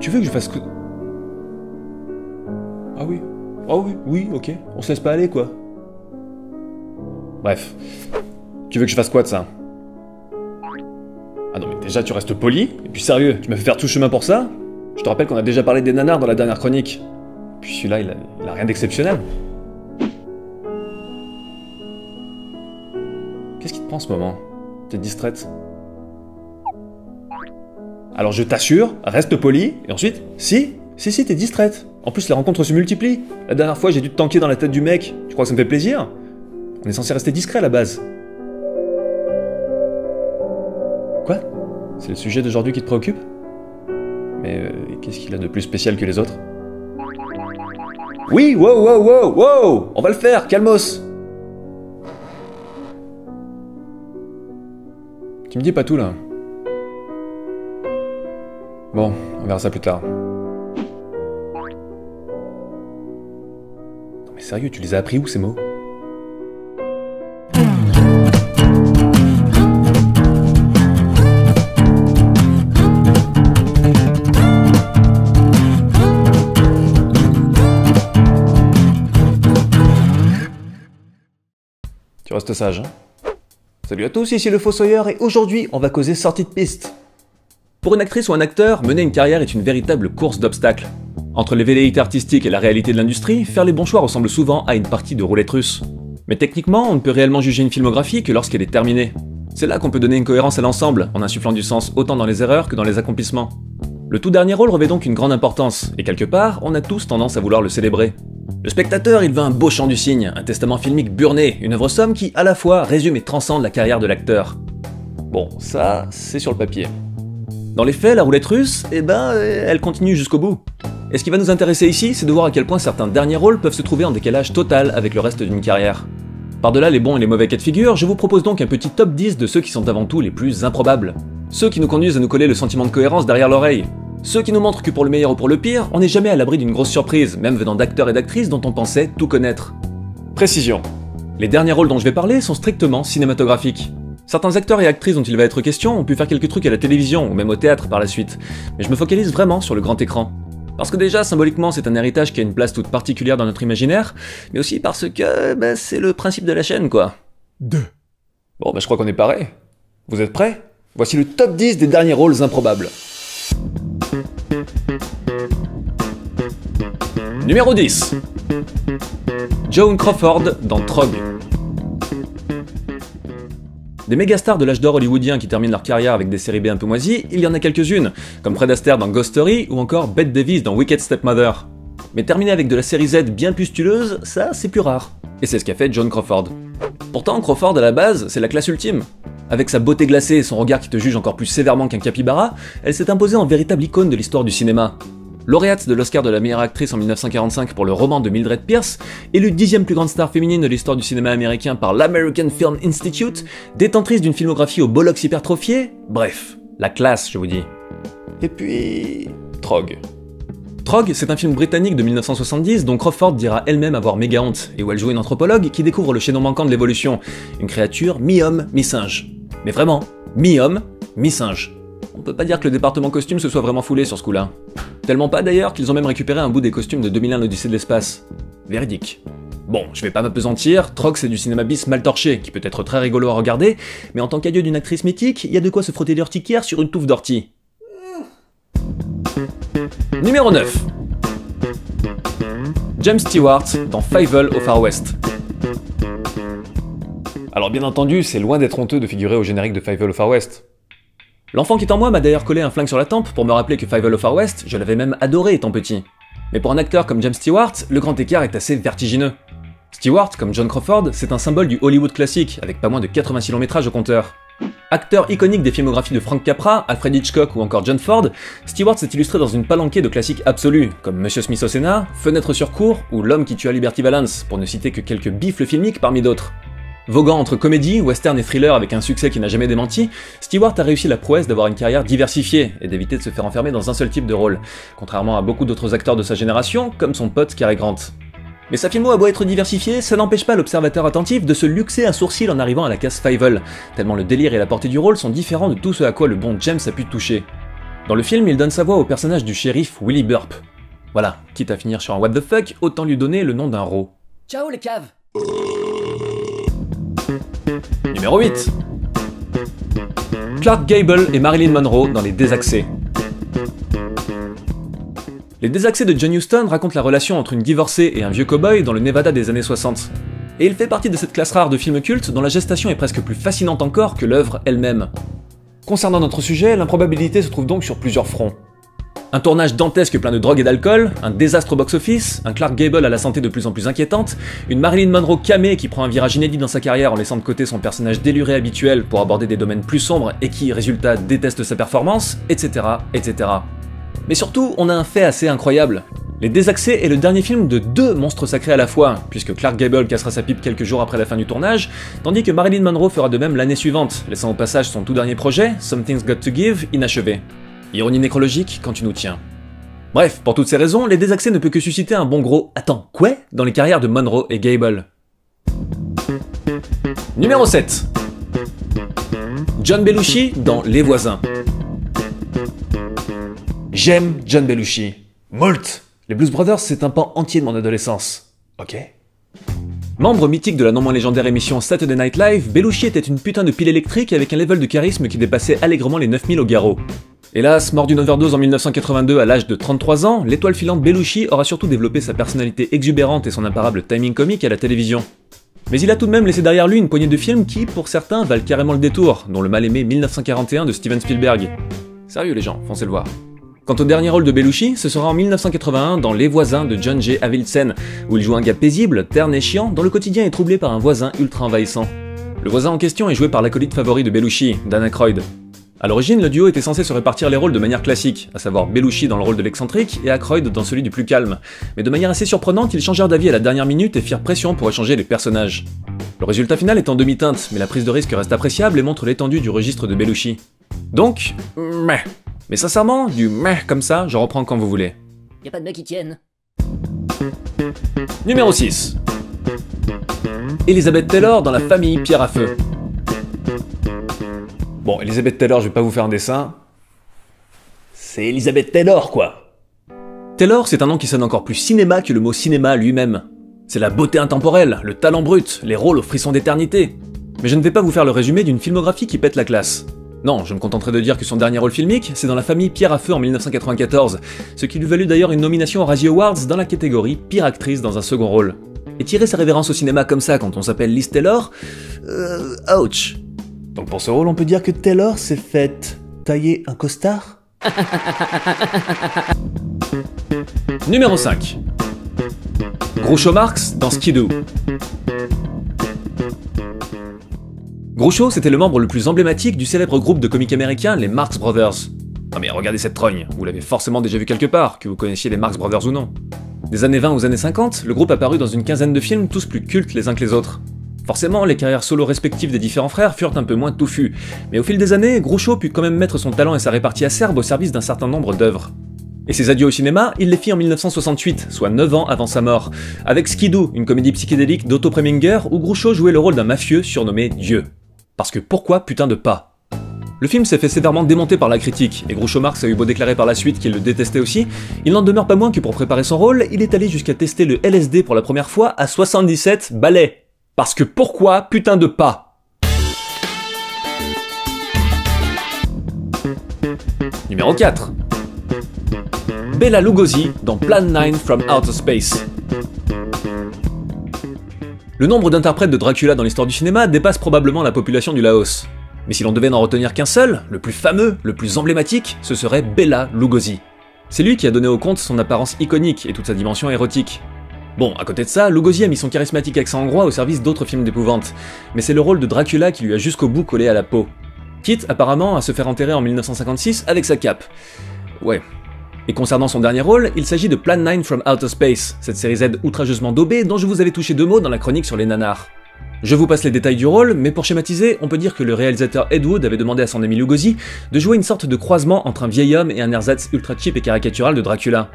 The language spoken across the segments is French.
Tu veux que je fasse que... Ah oui. Oh oui, oui, ok. On se laisse pas aller, quoi. Bref. Tu veux que je fasse quoi de ça? Ah non, mais déjà, tu restes poli. Et puis sérieux, tu m'as fait faire tout chemin pour ça? Je te rappelle qu'on a déjà parlé des nanars dans la dernière chronique. Puis celui-là, il a rien d'exceptionnel. Qu'est-ce qui te prend en ce moment? T'es distraite? Alors je t'assure, reste poli, et ensuite, si, t'es distraite. En plus, les rencontres se multiplient. La dernière fois, j'ai dû te tanker dans la tête du mec. Tu crois que ça me fait plaisir? On est censé rester discret à la base. Quoi? C'est le sujet d'aujourd'hui qui te préoccupe? Mais qu'est-ce qu'il a de plus spécial que les autres? Oui, wow! On va le faire, calmos! Tu me dis pas tout, là. Bon, on verra ça plus tard. Non mais sérieux, tu les as appris où, ces mots? Tu restes sage, hein? Salut à tous, ici le Fossoyeur, et aujourd'hui, on va causer sortie de piste. Pour une actrice ou un acteur, mener une carrière est une véritable course d'obstacles. Entre les velléités artistiques et la réalité de l'industrie, faire les bons choix ressemble souvent à une partie de roulette russe. Mais techniquement, on ne peut réellement juger une filmographie que lorsqu'elle est terminée. C'est là qu'on peut donner une cohérence à l'ensemble, en insufflant du sens autant dans les erreurs que dans les accomplissements. Le tout dernier rôle revêt donc une grande importance, et quelque part, on a tous tendance à vouloir le célébrer. Le spectateur, il veut un beau chant du cygne, un testament filmique burné, une œuvre somme qui, à la fois, résume et transcende la carrière de l'acteur. Bon, ça, c'est sur le papier. Dans les faits, la roulette russe, elle continue jusqu'au bout. Et ce qui va nous intéresser ici, c'est de voir à quel point certains derniers rôles peuvent se trouver en décalage total avec le reste d'une carrière. Par-delà les bons et les mauvais cas de figure, je vous propose donc un petit top 10 de ceux qui sont avant tout les plus improbables. Ceux qui nous conduisent à nous coller le sentiment de cohérence derrière l'oreille. Ceux qui nous montrent que pour le meilleur ou pour le pire, on n'est jamais à l'abri d'une grosse surprise, même venant d'acteurs et d'actrices dont on pensait tout connaître. Précision. Les derniers rôles dont je vais parler sont strictement cinématographiques. Certains acteurs et actrices dont il va être question ont pu faire quelques trucs à la télévision ou même au théâtre par la suite, mais je me focalise vraiment sur le grand écran. Parce que déjà, symboliquement, c'est un héritage qui a une place toute particulière dans notre imaginaire, mais aussi parce que c'est le principe de la chaîne, quoi. Bon, je crois qu'on est pareil. Vous êtes prêts? Voici le top 10 des derniers rôles improbables. Numéro 10. Joan Crawford dans Trog. Des mégastars de l'âge d'or hollywoodien qui terminent leur carrière avec des séries B un peu moisies, il y en a quelques-unes, comme Fred Astaire dans Ghost Story ou encore Bette Davis dans Wicked Stepmother. Mais terminer avec de la série Z bien pustuleuse, ça c'est plus rare. Et c'est ce qu'a fait Joan Crawford. Pourtant, Crawford à la base, c'est la classe ultime. Avec sa beauté glacée et son regard qui te juge encore plus sévèrement qu'un capybara, elle s'est imposée en véritable icône de l'histoire du cinéma. Lauréate de l'Oscar de la meilleure actrice en 1945 pour le roman de Mildred Pierce, élue 10e plus grande star féminine de l'histoire du cinéma américain par l'American Film Institute, détentrice d'une filmographie au bollocks hypertrophié, bref, la classe, je vous dis. Et puis... Trog. Trog, c'est un film britannique de 1970 dont Crawford dira elle-même avoir méga honte, et où elle joue une anthropologue qui découvre le chaînon manquant de l'évolution, une créature mi-homme, mi-singe. Mais vraiment, mi-homme, mi-singe. On peut pas dire que le département costume se soit vraiment foulé sur ce coup-là. Tellement pas d'ailleurs qu'ils ont même récupéré un bout des costumes de 2001 l'Odyssée de l'espace. Véridique. Bon, je vais pas m'apesantir, Trog c'est du cinéma bis mal torché, qui peut être très rigolo à regarder, mais en tant qu'adieu d'une actrice mythique, il y a de quoi se frotter l'urticaire sur une touffe d'ortie. Numéro 9. James Stewart dans Fievel au Far West. Alors bien entendu, c'est loin d'être honteux de figurer au générique de Fievel au Far West. L'enfant qui est en moi m'a d'ailleurs collé un flingue sur la tempe pour me rappeler que Fievel au Far West, je l'avais même adoré étant petit. Mais pour un acteur comme James Stewart, le grand écart est assez vertigineux. Stewart, comme Joan Crawford, c'est un symbole du Hollywood classique, avec pas moins de 86 longs métrages au compteur. Acteur iconique des filmographies de Frank Capra, Alfred Hitchcock ou encore John Ford, Stewart s'est illustré dans une palanquée de classiques absolus, comme Monsieur Smith au Sénat, Fenêtre sur cour ou L'homme qui tua Liberty Valance, pour ne citer que quelques bifles filmiques parmi d'autres. Voguant entre comédie, western et thriller avec un succès qui n'a jamais démenti, Stewart a réussi la prouesse d'avoir une carrière diversifiée et d'éviter de se faire enfermer dans un seul type de rôle, contrairement à beaucoup d'autres acteurs de sa génération, comme son pote Cary Grant. Mais sa filmo a beau être diversifiée, ça n'empêche pas l'observateur attentif de se luxer un sourcil en arrivant à la case Fievel, tellement le délire et la portée du rôle sont différents de tout ce à quoi le bon James a pu toucher. Dans le film, il donne sa voix au personnage du shérif Willie Burp. Voilà, quitte à finir sur un what the fuck, autant lui donner le nom d'un ro. Ciao les caves. Numéro 8. Clark Gable et Marilyn Monroe dans Les Désaxés. Les Désaxés de John Huston racontent la relation entre une divorcée et un vieux cow-boy dans le Nevada des années 60. Et il fait partie de cette classe rare de films cultes dont la gestation est presque plus fascinante encore que l'œuvre elle-même. Concernant notre sujet, l'improbabilité se trouve donc sur plusieurs fronts. Un tournage dantesque plein de drogue et d'alcool, un désastre au box-office, un Clark Gable à la santé de plus en plus inquiétante, une Marilyn Monroe camée qui prend un virage inédit dans sa carrière en laissant de côté son personnage déluré habituel pour aborder des domaines plus sombres et qui, résultat, déteste sa performance, etc., etc. Mais surtout, on a un fait assez incroyable. Les Désaxés est le dernier film de 2 monstres sacrés à la fois, puisque Clark Gable cassera sa pipe quelques jours après la fin du tournage, tandis que Marilyn Monroe fera de même l'année suivante, laissant au passage son tout dernier projet, Something's Got to Give, inachevé. Ironie nécrologique quand tu nous tiens. Bref, pour toutes ces raisons, Les Désaxés ne peut que susciter un bon gros « Attends, quoi ?» dans les carrières de Monroe et Gable. Numéro 7. John Belushi dans Les Voisins. J'aime John Belushi. Molt. Les Blues Brothers, c'est un pan entier de mon adolescence. Ok. Membre mythique de la non moins légendaire émission Saturday Night Live, Belushi était une putain de pile électrique avec un level de charisme qui dépassait allègrement les 9000 au garrot. Hélas, mort d'une overdose en 1982 à l'âge de 33 ans, l'étoile filante Belushi aura surtout développé sa personnalité exubérante et son imparable timing comique à la télévision. Mais il a tout de même laissé derrière lui une poignée de films qui, pour certains, valent carrément le détour, dont le mal-aimé 1941 de Steven Spielberg. Sérieux les gens, foncez le voir. Quant au dernier rôle de Belushi, ce sera en 1981 dans Les Voisins de John J. Avildsen, où il joue un gars paisible, terne et chiant, dont le quotidien est troublé par un voisin ultra envahissant. Le voisin en question est joué par l'acolyte favori de Belushi, Dan Aykroyd. A l'origine, le duo était censé se répartir les rôles de manière classique, à savoir Belushi dans le rôle de l'excentrique et Aykroyd dans celui du plus calme. Mais de manière assez surprenante, ils changèrent d'avis à la dernière minute et firent pression pour échanger les personnages. Le résultat final est en demi-teinte, mais la prise de risque reste appréciable et montre l'étendue du registre de Belushi. Donc, meh. Mais sincèrement, du meh comme ça, je reprends quand vous voulez. Y a pas de mecs qui tiennent. Numéro 6. Elizabeth Taylor dans La Famille Pierre à Feu. Bon, Elizabeth Taylor, je vais pas vous faire un dessin. C'est Elizabeth Taylor, quoi. Taylor, c'est un nom qui sonne encore plus cinéma que le mot cinéma lui-même. C'est la beauté intemporelle, le talent brut, les rôles au frisson d'éternité. Mais je ne vais pas vous faire le résumé d'une filmographie qui pète la classe. Non, je me contenterai de dire que son dernier rôle filmique, c'est dans La Famille Pierre à Feu en 1994, ce qui lui valut d'ailleurs une nomination aux Razzie Awards dans la catégorie Pire actrice dans un second rôle. Et tirer sa révérence au cinéma comme ça quand on s'appelle Liz Taylor, ouch. Donc pour ce rôle, on peut dire que Taylor s'est faite tailler un costard. Numéro 5. Groucho Marx dans Skidoo. Groucho, c'était le membre le plus emblématique du célèbre groupe de comiques américains, les Marx Brothers. Non mais regardez cette trogne, vous l'avez forcément déjà vu quelque part, que vous connaissiez les Marx Brothers ou non. Des années 20 aux années 50, le groupe apparut dans une quinzaine de films, tous plus cultes les uns que les autres. Forcément, les carrières solo respectives des différents frères furent un peu moins touffues, mais au fil des années, Groucho put quand même mettre son talent et sa répartie acerbe au service d'un certain nombre d'œuvres. Et ses adieux au cinéma, il les fit en 1968, soit 9 ans avant sa mort, avec Skidoo, une comédie psychédélique d'Otto Preminger où Groucho jouait le rôle d'un mafieux surnommé Dieu. Parce que pourquoi putain de pas? Le film s'est fait sévèrement démonter par la critique, et Groucho Marx a eu beau déclarer par la suite qu'il le détestait aussi, il n'en demeure pas moins que pour préparer son rôle, il est allé jusqu'à tester le LSD pour la première fois à 77 balais. Parce que pourquoi putain de pas? Numéro 4. Bela Lugosi dans Plan 9 from Outer Space. Le nombre d'interprètes de Dracula dans l'histoire du cinéma dépasse probablement la population du Laos. Mais si l'on devait n'en retenir qu'un seul, le plus fameux, le plus emblématique, ce serait Bela Lugosi. C'est lui qui a donné au conte son apparence iconique et toute sa dimension érotique. Bon, à côté de ça, Lugosi a mis son charismatique accent hongrois au service d'autres films d'épouvante, mais c'est le rôle de Dracula qui lui a jusqu'au bout collé à la peau. Quitte apparemment à se faire enterrer en 1956 avec sa cape. Ouais. Et concernant son dernier rôle, il s'agit de Plan 9 from Outer Space, cette série Z outrageusement daubée dont je vous avais touché 2 mots dans la chronique sur les nanars. Je vous passe les détails du rôle, mais pour schématiser, on peut dire que le réalisateur Ed Wood avait demandé à son ami Lugosi de jouer une sorte de croisement entre un vieil homme et un ersatz ultra cheap et caricatural de Dracula.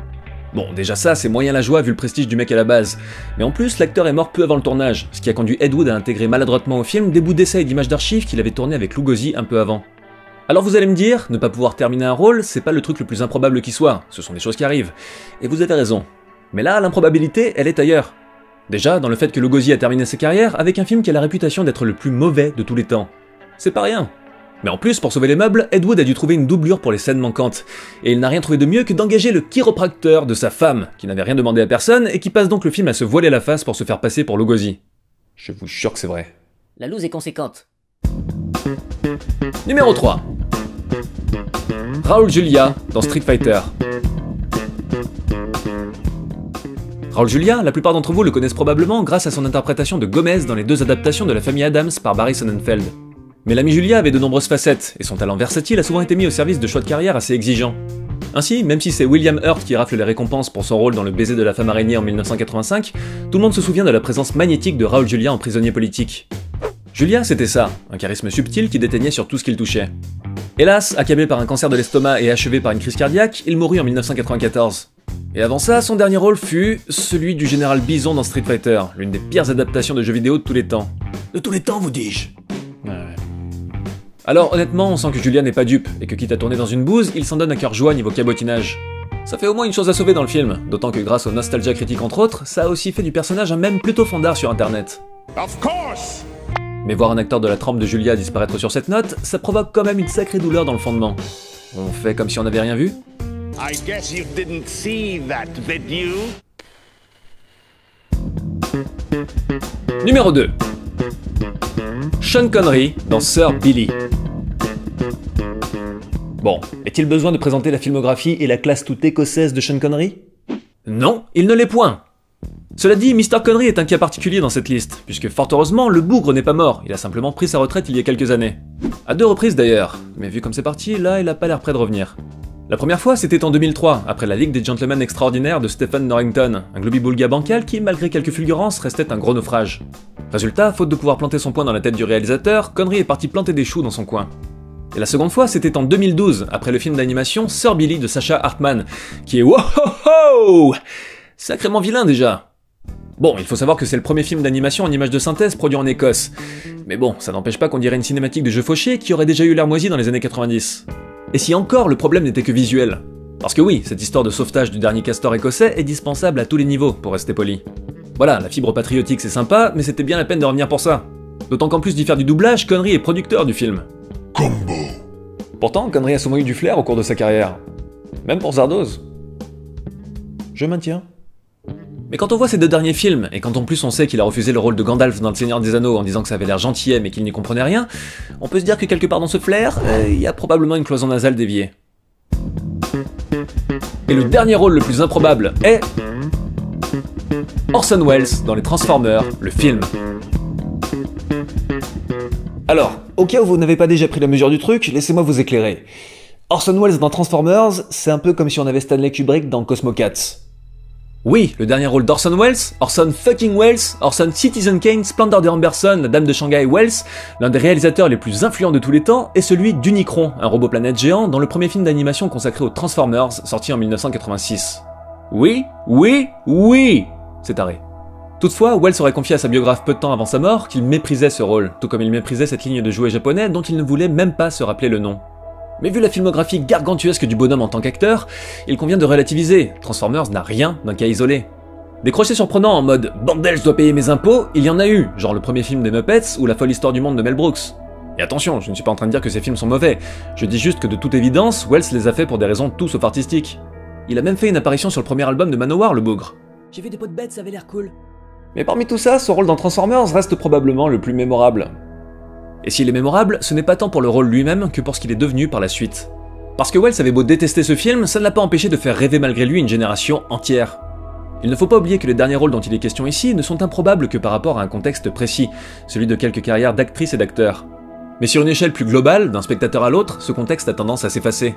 Bon, déjà ça, c'est moyen la joie vu le prestige du mec à la base. Mais en plus, l'acteur est mort peu avant le tournage, ce qui a conduit Ed Wood à intégrer maladroitement au film des bouts d'essais et d'images d'archives qu'il avait tourné avec Lugosi un peu avant. Alors vous allez me dire, ne pas pouvoir terminer un rôle, c'est pas le truc le plus improbable qui soit, ce sont des choses qui arrivent. Et vous avez raison. Mais là, l'improbabilité, elle est ailleurs. Déjà, dans le fait que Lugosi a terminé sa carrière avec un film qui a la réputation d'être le plus mauvais de tous les temps. C'est pas rien. Mais en plus, pour sauver les meubles, Ed Wood a dû trouver une doublure pour les scènes manquantes. Et il n'a rien trouvé de mieux que d'engager le chiropracteur de sa femme, qui n'avait rien demandé à personne et qui passe donc le film à se voiler la face pour se faire passer pour Lugosi. Je vous jure que c'est vrai. La loose est conséquente. Numéro 3. Raoul Julia dans Street Fighter. Raoul Julia, la plupart d'entre vous le connaissent probablement grâce à son interprétation de Gomez dans les 2 adaptations de La Famille Addams par Barry Sonnenfeld. Mais l'ami Julia avait de nombreuses facettes, et son talent versatile a souvent été mis au service de choix de carrière assez exigeants. Ainsi, même si c'est William Hurt qui rafle les récompenses pour son rôle dans Le baiser de la femme araignée en 1985, tout le monde se souvient de la présence magnétique de Raoul Julia en prisonnier politique. Julia, c'était ça, un charisme subtil qui déteignait sur tout ce qu'il touchait. Hélas, accablé par un cancer de l'estomac et achevé par une crise cardiaque, il mourut en 1994. Et avant ça, son dernier rôle fut celui du général Bison dans Street Fighter, l'une des pires adaptations de jeux vidéo de tous les temps. De tous les temps, vous dis-je. Ouais. Alors honnêtement, on sent que Julia n'est pas dupe, et que quitte à tourner dans une bouse, il s'en donne à cœur joie niveau cabotinage. Ça fait au moins une chose à sauver dans le film, d'autant que grâce au Nostalgia Critique entre autres, ça a aussi fait du personnage un mème plutôt fandard sur internet. Of course. Mais voir un acteur de la trempe de Julia disparaître sur cette note, ça provoque quand même une sacrée douleur dans le fondement. On fait comme si on n'avait rien vu? I guess you didn't see that, did you? Numéro 2. Sean Connery dans Sir Billy. Bon, est-il besoin de présenter la filmographie et la classe toute écossaise de Sean Connery? Non, il ne l'est point. Cela dit, Mr. Connery est un cas particulier dans cette liste, puisque fort heureusement, le bougre n'est pas mort, il a simplement pris sa retraite il y a quelques années. À 2 reprises d'ailleurs, mais vu comme c'est parti, là il a pas l'air prêt de revenir. La première fois, c'était en 2003, après la Ligue des Gentlemen Extraordinaires de Stephen Norrington, un globi-boulga bancal qui, malgré quelques fulgurances, restait un gros naufrage. Résultat, faute de pouvoir planter son poing dans la tête du réalisateur, Connery est parti planter des choux dans son coin. Et la seconde fois, c'était en 2012, après le film d'animation Sir Billy de Sacha Hartman, qui est wow, sacrément vilain déjà. Bon, il faut savoir que c'est le premier film d'animation en images de synthèse produit en Écosse. Mais bon, ça n'empêche pas qu'on dirait une cinématique de jeu fauché qui aurait déjà eu l'air moisi dans les années 90. Et si encore le problème n'était que visuel. Parce que oui, cette histoire de sauvetage du dernier castor écossais est dispensable à tous les niveaux, pour rester poli. Voilà, la fibre patriotique c'est sympa, mais c'était bien la peine de revenir pour ça. D'autant qu'en plus d'y faire du doublage, Connery est producteur du film. Combo. Pourtant, Connery a souvent eu du flair au cours de sa carrière. Même pour Zardoz. Je maintiens. Mais quand on voit ces 2 derniers films, et quand en plus on sait qu'il a refusé le rôle de Gandalf dans Le Seigneur des Anneaux en disant que ça avait l'air gentillet mais qu'il n'y comprenait rien, on peut se dire que quelque part dans ce flair, il y a probablement une cloison nasale déviée. Et le dernier rôle le plus improbable est... Orson Welles dans Les Transformers, le film. Alors, au cas où vous n'avez pas déjà pris la mesure du truc, laissez-moi vous éclairer. Orson Welles dans Transformers, c'est un peu comme si on avait Stanley Kubrick dans Cosmo Cats. Oui, le dernier rôle d'Orson Welles, Orson fucking Welles, Orson Citizen Kane, Splendor de Amberson, la Dame de Shanghai Welles, l'un des réalisateurs les plus influents de tous les temps, est celui d'Unicron, un robot planète géant dans le premier film d'animation consacré aux Transformers, sorti en 1986. Oui, c'est taré. Toutefois, Welles aurait confié à sa biographe peu de temps avant sa mort qu'il méprisait ce rôle, tout comme il méprisait cette ligne de jouets japonais dont il ne voulait même pas se rappeler le nom. Mais vu la filmographie gargantuesque du bonhomme en tant qu'acteur, il convient de relativiser, Transformers n'a rien d'un cas isolé. Des crochets surprenants en mode « Bordel, je dois payer mes impôts », il y en a eu, genre le premier film des Muppets ou La folle histoire du monde de Mel Brooks. Et attention, je ne suis pas en train de dire que ces films sont mauvais, je dis juste que de toute évidence, Welles les a fait pour des raisons tout sauf artistiques. Il a même fait une apparition sur le premier album de Manowar, le bougre. J'ai vu des pots de bêtes, ça avait l'air cool. Mais parmi tout ça, son rôle dans Transformers reste probablement le plus mémorable. Et s'il est mémorable, ce n'est pas tant pour le rôle lui-même que pour ce qu'il est devenu par la suite. Parce que Welles avait beau détester ce film, ça ne l'a pas empêché de faire rêver malgré lui une génération entière. Il ne faut pas oublier que les derniers rôles dont il est question ici ne sont improbables que par rapport à un contexte précis, celui de quelques carrières d'actrices et d'acteurs. Mais sur une échelle plus globale, d'un spectateur à l'autre, ce contexte a tendance à s'effacer.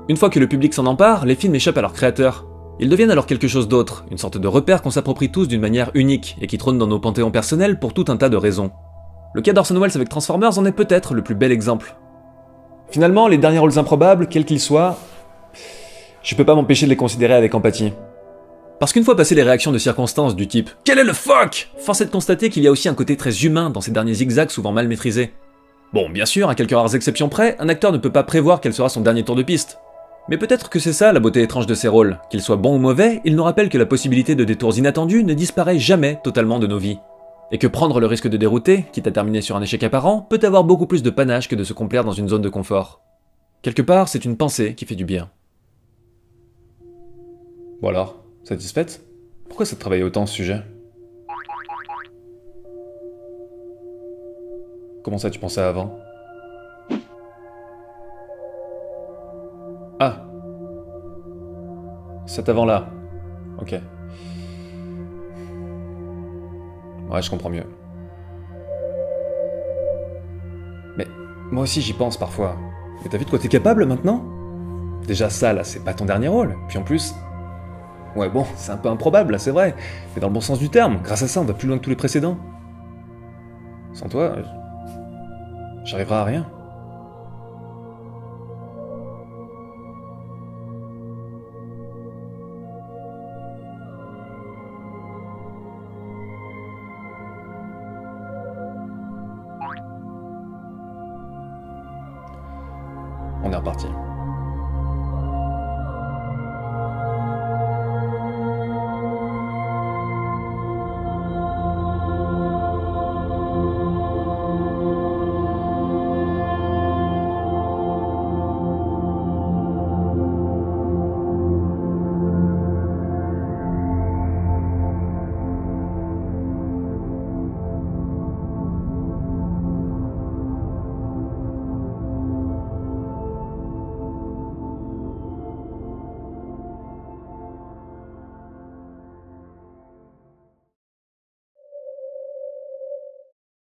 Une fois que le public s'en empare, les films échappent à leurs créateurs. Ils deviennent alors quelque chose d'autre, une sorte de repère qu'on s'approprie tous d'une manière unique et qui trône dans nos panthéons personnels pour tout un tas de raisons. Le cas d'Orson Welles avec Transformers en est peut-être le plus bel exemple. Finalement, les derniers rôles improbables, quels qu'ils soient, je peux pas m'empêcher de les considérer avec empathie. Parce qu'une fois passées les réactions de circonstances du type « Quel est le fuck ?», force est de constater qu'il y a aussi un côté très humain dans ces derniers zigzags souvent mal maîtrisés. Bon, bien sûr, à quelques rares exceptions près, un acteur ne peut pas prévoir quel sera son dernier tour de piste. Mais peut-être que c'est ça la beauté étrange de ces rôles, qu'ils soient bons ou mauvais, ils nous rappellent que la possibilité de détours inattendus ne disparaît jamais totalement de nos vies. Et que prendre le risque de dérouter, quitte à terminer sur un échec apparent, peut avoir beaucoup plus de panache que de se complaire dans une zone de confort. Quelque part, c'est une pensée qui fait du bien. Bon alors, satisfaite? Pourquoi ça te travaille autant ce sujet? Comment ça tu pensais avant? Ah! Cet avant-là. Ok. Ouais, je comprends mieux. Mais moi aussi j'y pense parfois. Mais t'as vu de quoi t'es capable maintenant? Déjà ça là, c'est pas ton dernier rôle. Puis en plus... Ouais bon, c'est un peu improbable là, c'est vrai. Mais dans le bon sens du terme, grâce à ça on va plus loin que tous les précédents. Sans toi, j'arriverai à rien. On est reparti.